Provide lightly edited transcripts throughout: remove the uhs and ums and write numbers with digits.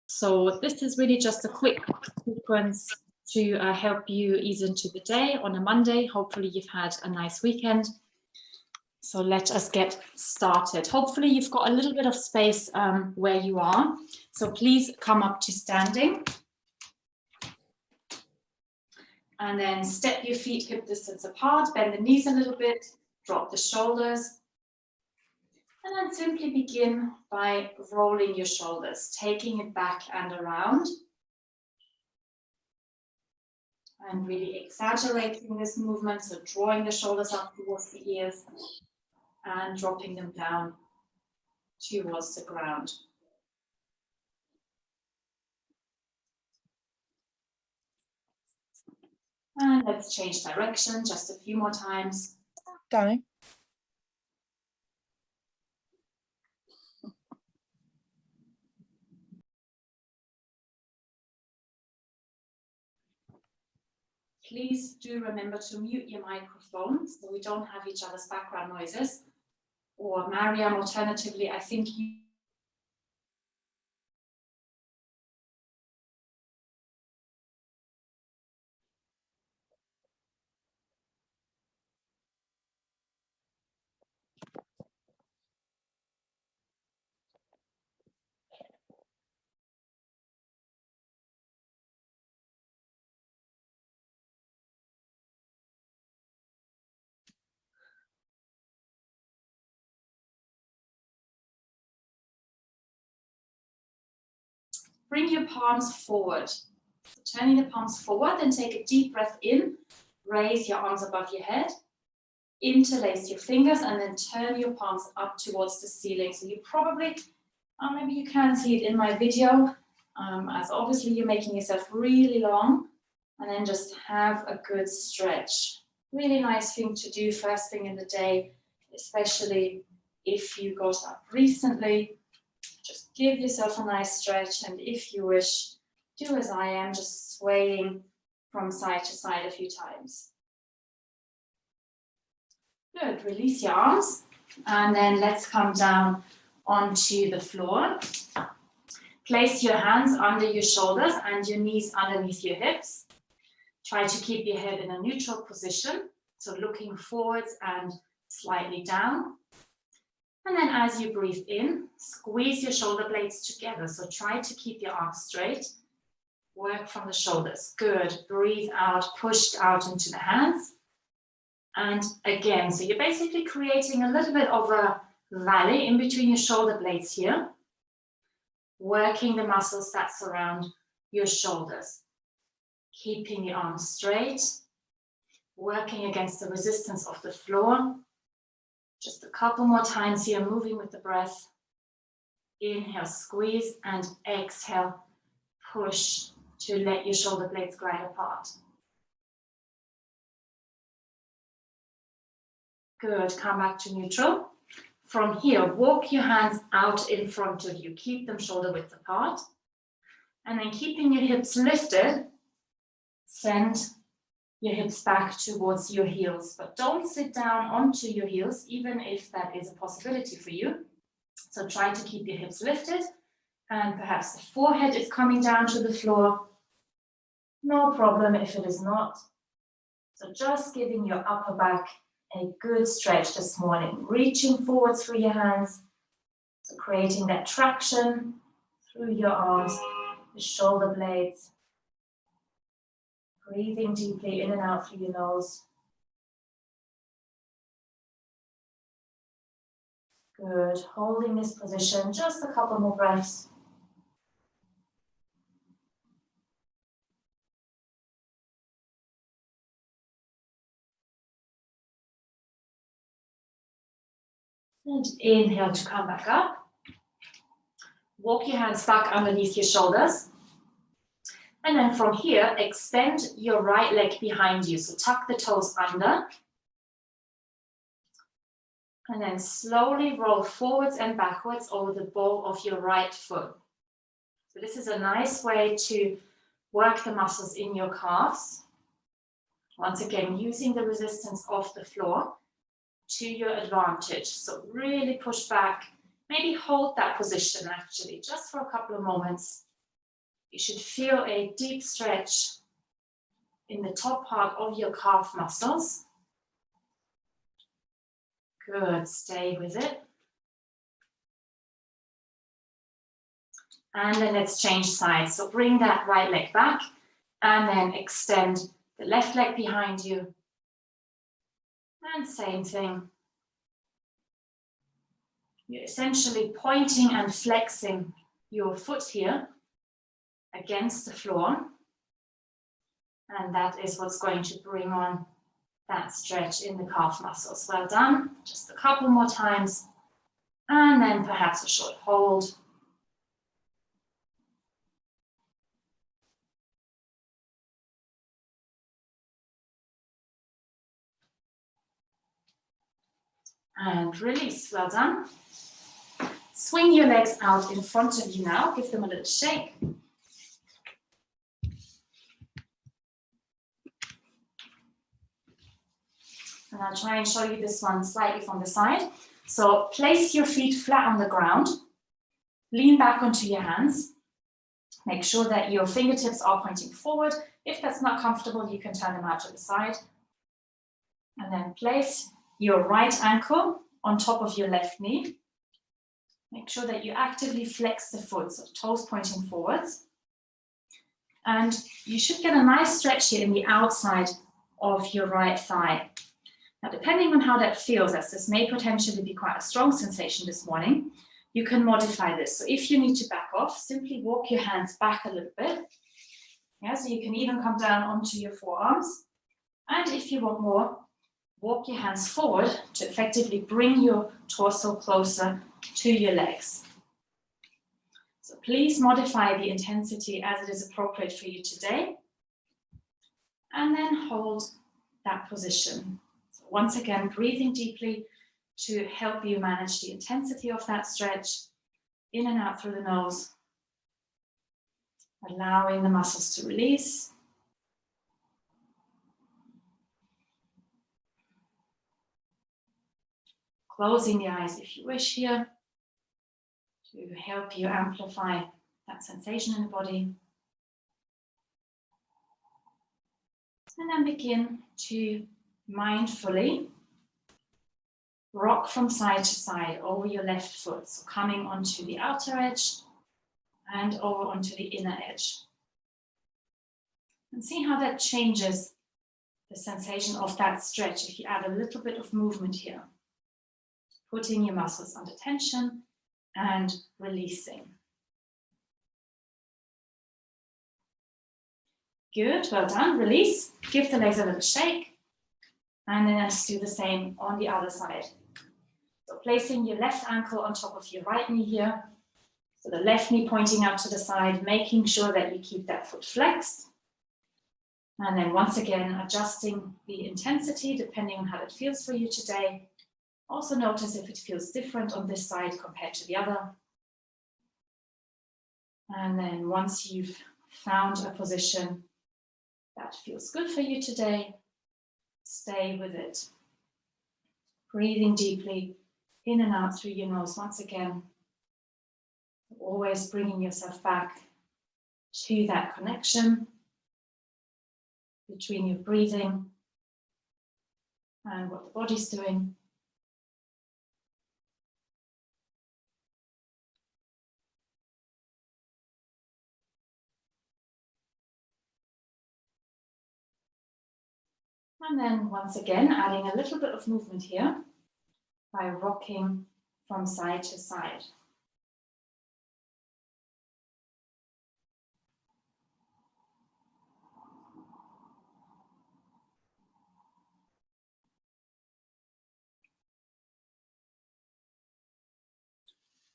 So this is really just a quick sequence to help you ease into the day on a Monday. Hopefully you've had a nice weekend. So let us get started. Hopefully you've got a little bit of space where you are. So please come up to standing. And then step your feet hip distance apart, bend the knees a little bit, drop the shoulders. And then simply begin by rolling your shoulders, taking it back and around. And really exaggerating this movement, so drawing the shoulders up towards the ears and dropping them down towards the ground. And let's change direction just a few more times. Danny. Please do remember to mute your microphone so we don't have each other's background noises. Or Mariam, alternatively, I think you bring your palms forward. So turning the palms forward, then take a deep breath in, raise your arms above your head, interlace your fingers, and then turn your palms up towards the ceiling. So you probably, maybe you can't see it in my video, as obviously you're making yourself really long, and then just have a good stretch. Really nice thing to do first thing in the day, especially if you got up recently. Just give yourself a nice stretch, and if you wish, do as I am, just swaying from side to side a few times. Good, release your arms, and then let's come down onto the floor. Place your hands under your shoulders and your knees underneath your hips. Try to keep your head in a neutral position, so looking forwards and slightly down. And then as you breathe in, squeeze your shoulder blades together. So try to keep your arms straight. Work from the shoulders. Good. Breathe out, pushed out into the hands. And again, so you're basically creating a little bit of a valley in between your shoulder blades here. Working the muscles that surround your shoulders. Keeping the arms straight. Working against the resistance of the floor. Just a couple more times here, moving with the breath. Inhale, squeeze, and exhale, push to let your shoulder blades glide apart. Good, come back to neutral. From here, walk your hands out in front of you. Keep them shoulder width apart. And then keeping your hips lifted, send your hips back towards your heels, but don't sit down onto your heels, even if that is a possibility for you. So try to keep your hips lifted, and perhaps the forehead is coming down to the floor. No problem if it is not. So just giving your upper back a good stretch this morning, reaching forward through your hands, so creating that traction through your arms, the shoulder blades. Breathing deeply in and out through your nose. Good. Holding this position, just a couple more breaths. And inhale to come back up. Walk your hands back underneath your shoulders. And then from here, extend your right leg behind you. So tuck the toes under. And then slowly roll forwards and backwards over the ball of your right foot. So this is a nice way to work the muscles in your calves. Once again, using the resistance of the floor to your advantage. So really push back. Maybe hold that position actually, just for a couple of moments. You should feel a deep stretch in the top part of your calf muscles. Good, stay with it. And then let's change sides. So bring that right leg back and then extend the left leg behind you. And same thing. You're essentially pointing and flexing your foot here against the floor. And that is what's going to bring on that stretch in the calf muscles. Well done. Just a couple more times. And then perhaps a short hold. And release. Well done. Swing your legs out in front of you now. Give them a little shake. And I'll try and show you this one slightly from the side. So place your feet flat on the ground. Lean back onto your hands. Make sure that your fingertips are pointing forward. If that's not comfortable, you can turn them out to the side. And then place your right ankle on top of your left knee. Make sure that you actively flex the foot, so toes pointing forwards. And you should get a nice stretch here in the outside of your right thigh. Now, depending on how that feels, as this may potentially be quite a strong sensation this morning, you can modify this. So if you need to back off, simply walk your hands back a little bit. Yeah, so you can even come down onto your forearms. And if you want more, walk your hands forward to effectively bring your torso closer to your legs. So please modify the intensity as it is appropriate for you today. And then hold that position. So once again, breathing deeply to help you manage the intensity of that stretch, in and out through the nose, allowing the muscles to release. Closing the eyes if you wish here to help you amplify that sensation in the body. And then begin to mindfully rock from side to side over your left foot. So coming onto the outer edge and over onto the inner edge. And see how that changes the sensation of that stretch if you add a little bit of movement here. Putting your muscles under tension and releasing. Good, well done. Release. Give the legs a little shake. And then let's do the same on the other side. So placing your left ankle on top of your right knee here. So the left knee pointing out to the side, making sure that you keep that foot flexed. And then once again, adjusting the intensity depending on how it feels for you today. Also notice if it feels different on this side compared to the other. And then once you've found a position that feels good for you today, stay with it. Breathing deeply in and out through your nose once again. Always bringing yourself back to that connection between your breathing and what the body's doing. And then once again, adding a little bit of movement here by rocking from side to side.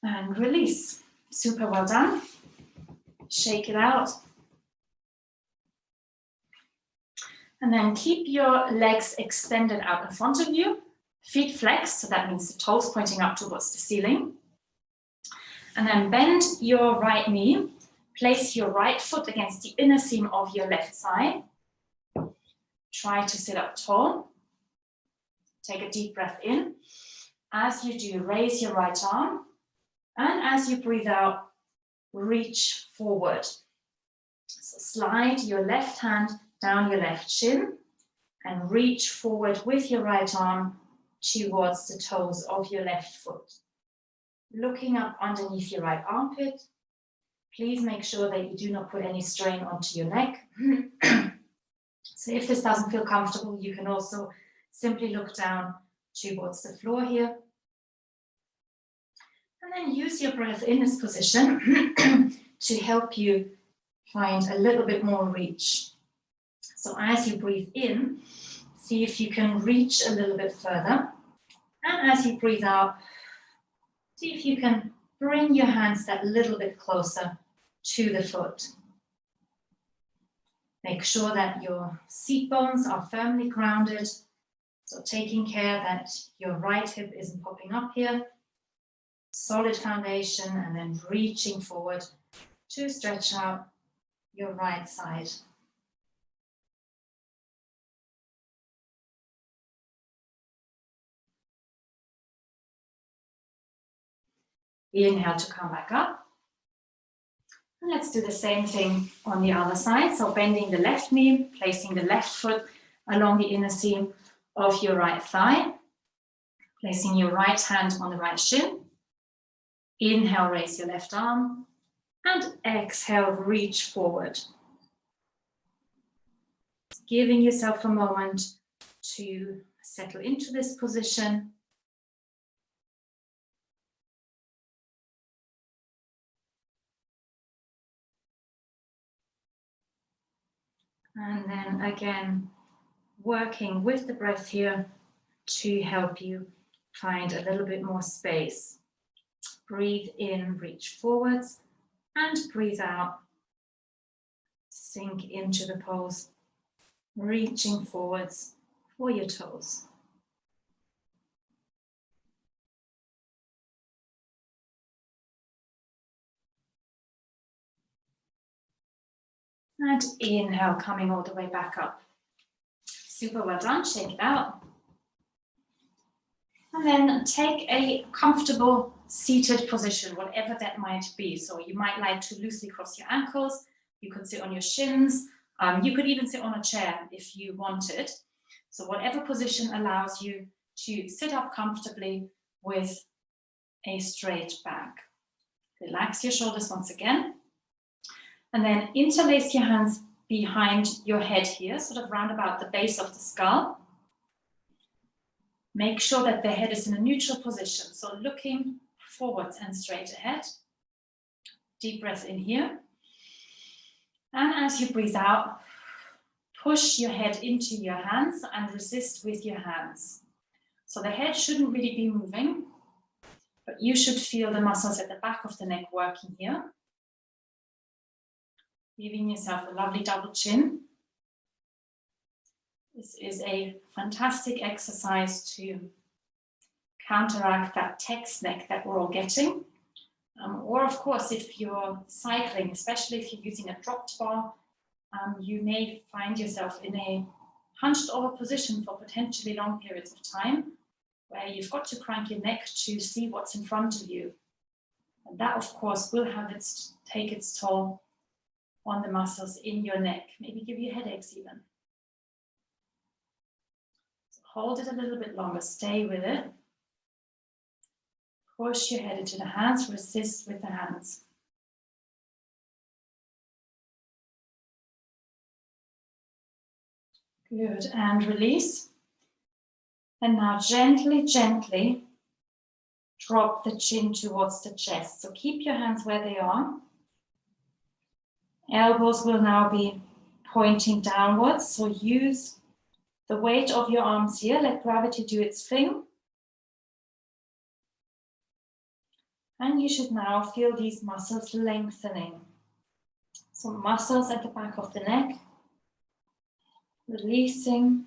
And release. Super well done. Shake it out. And then keep your legs extended out in front of you, feet flexed, so that means the toes pointing up towards the ceiling. And then bend your right knee, place your right foot against the inner seam of your left thigh. Try to sit up tall. Take a deep breath in. As you do, raise your right arm. And as you breathe out, reach forward. So slide your left hand down your left shin and reach forward with your right arm towards the toes of your left foot. Looking up underneath your right armpit. Please make sure that you do not put any strain onto your neck. So if this doesn't feel comfortable, you can also simply look down towards the floor here. And then use your breath in this position to help you find a little bit more reach. So as you breathe in, see if you can reach a little bit further. And as you breathe out, see if you can bring your hands that little bit closer to the foot. Make sure that your seat bones are firmly grounded. So taking care that your right hip isn't popping up here. Solid foundation, and then reaching forward to stretch out your right side. Inhale to come back up. And let's do the same thing on the other side. So bending the left knee, placing the left foot along the inner seam of your right thigh. Placing your right hand on the right shin. Inhale, raise your left arm. And exhale, reach forward. Giving yourself a moment to settle into this position. And then again, working with the breath here to help you find a little bit more space. Breathe in, reach forwards, and breathe out. Sink into the pose, reaching forwards for your toes. And inhale, coming all the way back up. Super well done, shake it out. And then take a comfortable seated position, whatever that might be. So you might like to loosely cross your ankles. You could sit on your shins. You could even sit on a chair if you wanted. So whatever position allows you to sit up comfortably with a straight back. Relax your shoulders once again. And then interlace your hands behind your head here, sort of round about the base of the skull. Make sure that the head is in a neutral position, so looking forwards and straight ahead. Deep breath in here. And as you breathe out, push your head into your hands and resist with your hands. So the head shouldn't really be moving, but you should feel the muscles at the back of the neck working here. Giving yourself a lovely double chin. This is a fantastic exercise to counteract that text neck that we're all getting. Or of course, if you're cycling, especially if you're using a dropped bar, you may find yourself in a hunched over position for potentially long periods of time, where you've got to crank your neck to see what's in front of you. And that, of course, will take its toll on the muscles in your neck, maybe give you headaches even. So hold it a little bit longer, stay with it. Push your head into the hands, resist with the hands. Good, and release. And now gently, gently drop the chin towards the chest. So keep your hands where they are. Elbows will now be pointing downwards, so use the weight of your arms here. Let gravity do its thing. And you should now feel these muscles lengthening. So muscles at the back of the neck, releasing.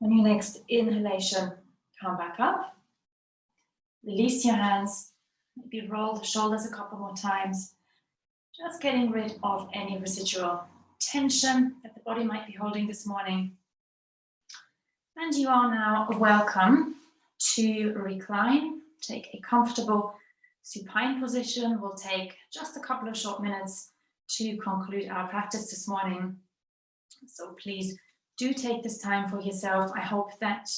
On your next inhalation, come back up. Release your hands Maybe roll the shoulders a couple more times, just getting rid of any residual tension that the body might be holding this morning. And you are now welcome to recline. Take a comfortable supine position. We'll take just a couple of short minutes to conclude our practice this morning. So please do take this time for yourself. I hope that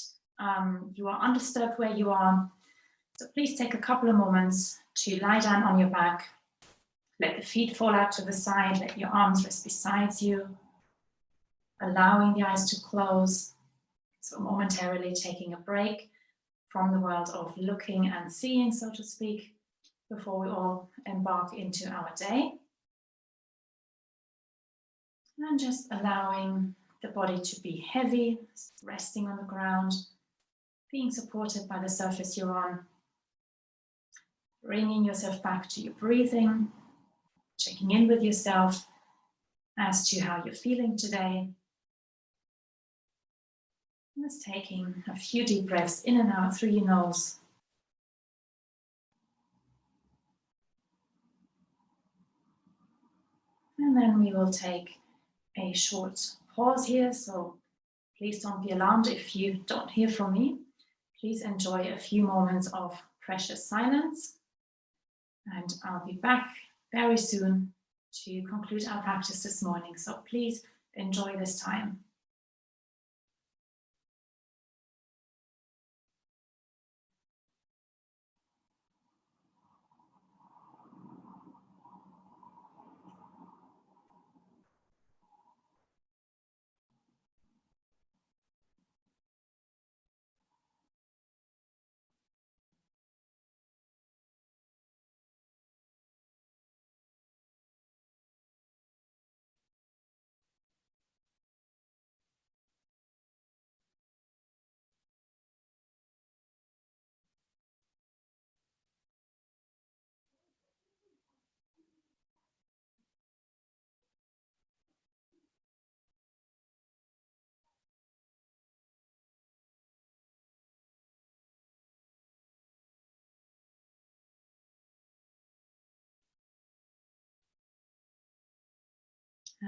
you are undisturbed where you are. So please take a couple of moments to lie down on your back. Let the feet fall out to the side. Let your arms rest beside you. Allowing the eyes to close. So momentarily taking a break from the world of looking and seeing, so to speak, before we all embark into our day. And just allowing the body to be heavy, resting on the ground, being supported by the surface you're on. Bringing yourself back to your breathing, checking in with yourself as to how you're feeling today. Just taking a few deep breaths in and out through your nose. And then we will take a short pause here, so please don't be alarmed if you don't hear from me. Please enjoy a few moments of precious silence. And I'll be back very soon to conclude our practice this morning. So please enjoy this time.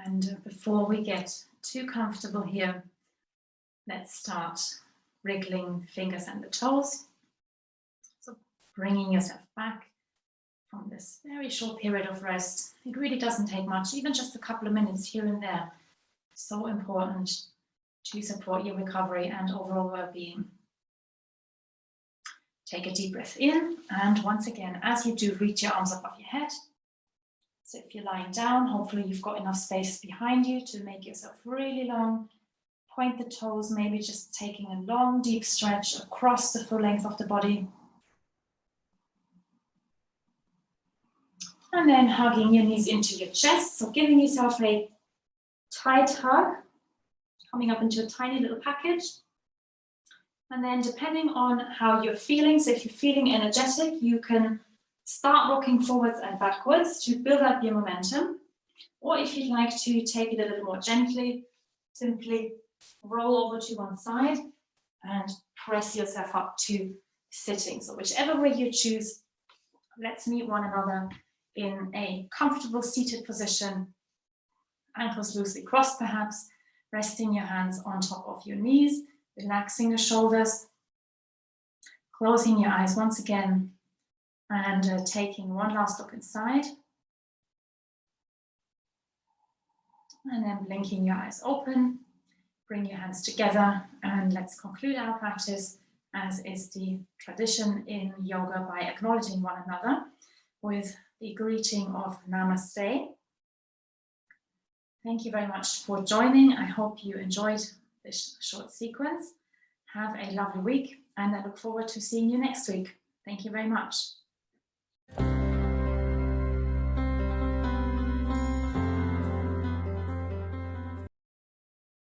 And before we get too comfortable here, let's start wriggling the fingers and the toes. So bringing yourself back from this very short period of rest. It really doesn't take much, even just a couple of minutes here and there. So important to support your recovery and overall well-being. Take a deep breath in, and once again, as you do, reach your arms above your head. So if you're lying down, hopefully you've got enough space behind you to make yourself really long. Point the toes, maybe just taking a long, deep stretch across the full length of the body. And then hugging your knees into your chest. So giving yourself a tight hug, coming up into a tiny little package. And then depending on how you're feeling, so if you're feeling energetic, you can start rocking forwards and backwards to build up your momentum. Or if you'd like to take it a little more gently, simply roll over to one side and press yourself up to sitting. So whichever way you choose, let's meet one another in a comfortable seated position, ankles loosely crossed perhaps, resting your hands on top of your knees, relaxing your shoulders, closing your eyes once again, and taking one last look inside. And then blinking your eyes open, bring your hands together, and let's conclude our practice, as is the tradition in yoga, by acknowledging one another with the greeting of Namaste. Thank you very much for joining. I hope you enjoyed this short sequence. Have a lovely week, and I look forward to seeing you next week. Thank you very much.